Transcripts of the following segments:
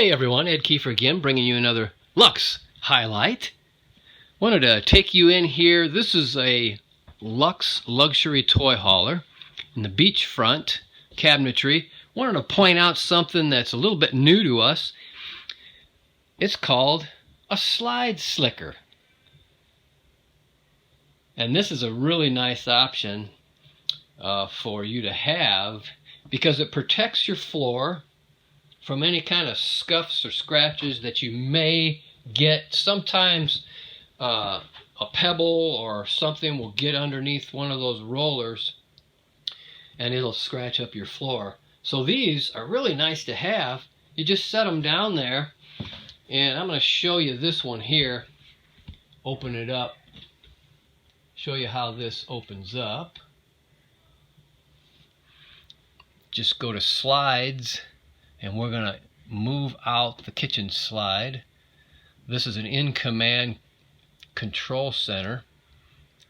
Hey everyone, Ed Kiefer again, bringing you another Luxe highlight. Wanted to take you in here. This is a Luxe luxury toy hauler in the beachfront cabinetry. Wanted to point out something that's a little bit new to us. It's called a slide slicker. And this is a really nice option for you to have because it protects your floor from any kind of scuffs or scratches that you may get. Sometimes a pebble or something will get underneath one of those rollers and it'll scratch up your floor. So these are really nice to have. You just set them down there, and I'm going to show you this one here. Open it up. Show you how this opens up. Just go to slides, and we're going to move out the kitchen slide. This is an in-command control center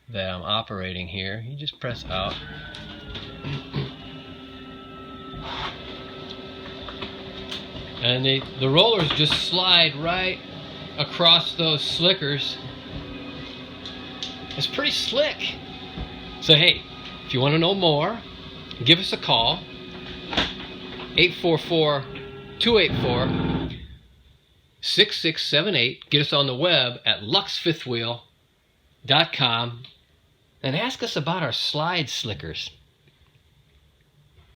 that I'm operating here. You just press out. And the rollers just slide right across those slickers. It's pretty slick. So hey, if you want to know more, give us a call. 844-284-6678. Get us on the web at luxefifthwheel.com and ask us about our slide slickers.